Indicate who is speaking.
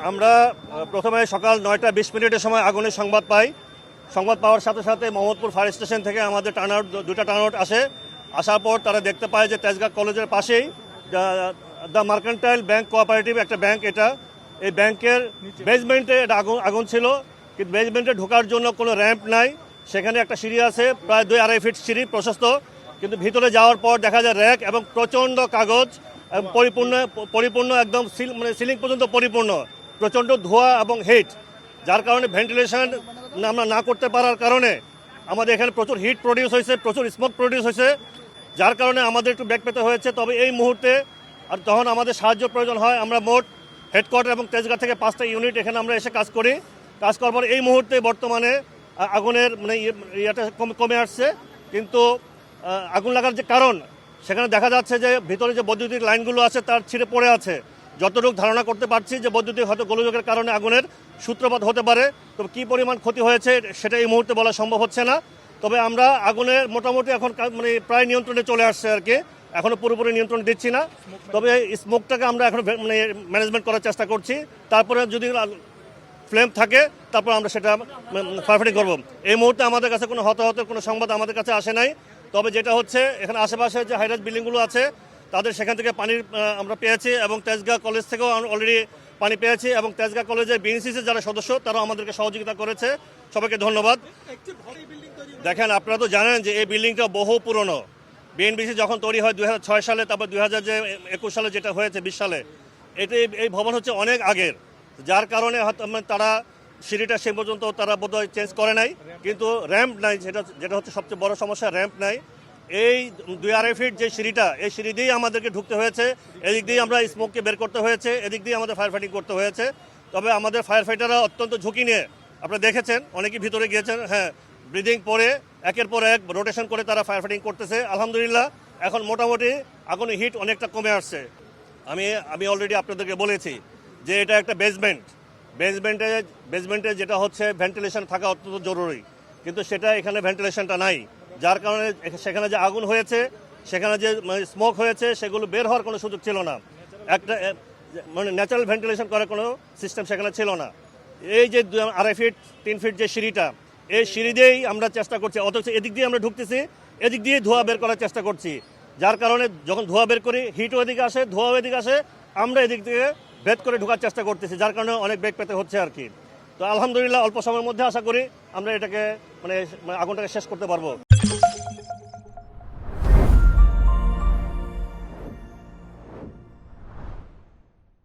Speaker 1: আমরা প্রথমে সকাল 9:20 সময় আগুনের সংবাদ পাই। সংবাদ পাওয়ার সাথে সাথে মোহাম্মদপুর ফায়ার স্টেশন থেকে আমাদের দুটা টার্নআউট আসে। আসার পর তারা দেখতে পায় যে তেজগাঁ কলেজের পাশেই দ্য মার্কেন্টাইল ব্যাংক কোঅপারেটিভ একটা ব্যাংক, এই ব্যাংকের বেসমেন্টে এটা আগুন ছিল। কিন্তু বেসমেন্টে ঢোকার জন্য কোনো র্যাম্প নাই, সেখানে একটা সিঁড়ি আছে প্রায় 2-2.5 ফিট সিঁড়ি প্রশস্ত। কিন্তু ভিতরে যাওয়ার পর দেখা যায় র্যাক এবং প্রচণ্ড কাগজ পরিপূর্ণ একদম সিলিং পর্যন্ত পরিপূর্ণ, প্রচণ্ড ধোঁয়া এবং হিট, যার কারণে ভেন্টিলেশন আমরা না করতে পারার কারণে আমাদের এখানে প্রচুর হিট প্রডিউস হয়েছে, প্রচুর স্মোক প্রডিউস হয়েছে, যার কারণে আমাদের একটু ব্যাক পেতে হয়েছে। তবে এই মুহূর্তে আর যখন আমাদের সাহায্য প্রয়োজন হয়, আমরা মোট হেডকোয়ার্টার এবং তেজগাঁ থেকে 5টা ইউনিট এখানে আমরা এসে কাজ করি। কাজ করার পর এই মুহূর্তে বর্তমানে আগুনের ইয়েটা কমে আসছে। কিন্তু আগুন লাগার যে কারণ, সেখানে দেখা যাচ্ছে যে ভিতরে যে বৈদ্যুতিক লাইনগুলো আছে তার ছিঁড়ে পড়ে আছে। যতটুকু ধারণা করতে পারছি যে বৈদ্যুতিক হয়তো গোলযোগের কারণে আগুনের সূত্রপাত হতে পারে। তবে কী পরিমাণ ক্ষতি হয়েছে সেটা এই মুহূর্তে বলা সম্ভব হচ্ছে না। তবে আমরা আগুনের মোটামুটি এখন প্রায় নিয়ন্ত্রণে চলে আসছে আর কি, এখনও পুরোপুরি নিয়ন্ত্রণ দিচ্ছি না। তবে স্মোকটাকে আমরা এখন ম্যানেজমেন্ট করার চেষ্টা করছি। তারপরে যদি ফ্লেম থাকে তারপর আমরা সেটা ফায়ার ফাইটিং করব। এই মুহূর্তে আমাদের কাছে কোনো হতাহতের কোনো সংবাদ আমাদের কাছে আসে নাই। তবে যেটা হচ্ছে, এখানে আশেপাশে যে হাইরাইজ বিল্ডিংগুলো আছে তাদের সেখান থেকে পানির আমরা পেয়েছি এবং তেজগাঁ কলেজ থেকেও অলরেডি পানি পেয়েছি এবং তেজগাঁ কলেজের বিএনসিসির যারা সদস্য তারাও আমাদেরকে সহযোগিতা করেছে। সবাইকে ধন্যবাদ। দেখেন, আপনারা তো জানেন যে এই বিল্ডিংটা বহু পুরনো। বিএনবিসি যখন তৈরি হয় 2006 সালে, তারপর 2021 সালে যেটা হয়েছে 20 সালে, এই ভবন হচ্ছে অনেক আগের, যার কারণে তারা সিঁড়িটা সে পর্যন্ত তারা বোধহয় চেঞ্জ করে নাই। কিন্তু র্যাম্প নাই, যেটা হচ্ছে সবচেয়ে বড় সমস্যা, র্যাম্প নাই। এই 2-2.5 ফিট যে সিঁড়িটা, এই সিঁড়ি দিয়েই আমাদেরকে ঢুকতে হয়েছে, এদিক দিয়ে আমরা স্মোককে বের করতে হয়েছে, এদিক দিয়ে আমাদের ফায়ার ফাইটিং করতে হয়েছে। তবে আমাদের ফায়ার ফাইটাররা অত্যন্ত ঝুঁকি নিয়ে, আপনারা দেখেছেন অনেকেই ভিতরে গিয়েছেন, হ্যাঁ, ব্রিদিং পরে একের পর এক রোটেশন করে তারা ফায়ার ফাইটিং করতেছে। আলহামদুলিল্লাহ এখন মোটামুটি আগুনের হিট অনেকটা কমে আসছে। আমি অলরেডি আপনাদেরকে বলেছি যে এটা একটা বেসমেন্টে যেটা হচ্ছে ভেন্টিলেশন থাকা অত্যন্ত জরুরি, কিন্তু সেটা এখানে ভেন্টিলেশনটা নাই, যার কারণে সেখানে যে আগুন হয়েছে, সেখানে যে স্মোক হয়েছে, সেগুলো বের হওয়ার কোনো সুযোগ ছিল না। একটা ন্যাচারাল ভেন্টিলেশন করার কোনো সিস্টেম সেখানে ছিল না। এই যে 2.5 ফিট 3 ফিট যে সিঁড়িটা, এই সিঁড়ি দিয়েই আমরা চেষ্টা করছি, অথচ এদিক দিয়ে আমরা ঢুকতেছি, এদিক দিয়ে ধোঁয়া বের করার চেষ্টা করছি, যার কারণে যখন ধোঁয়া বের করি হিটও এদিকে আসে, ধোঁয়াও এদিকে আসে, আমরা এদিক থেকে ভেদ করে ঢোকার চেষ্টা করতেছি, যার কারণে অনেক বেগ পেতে হচ্ছে আর কি। তো আলহামদুলিল্লাহ অল্প সময়ের মধ্যে আশা করি আমরা এটাকে আগুনটাকে শেষ করতে পারবো।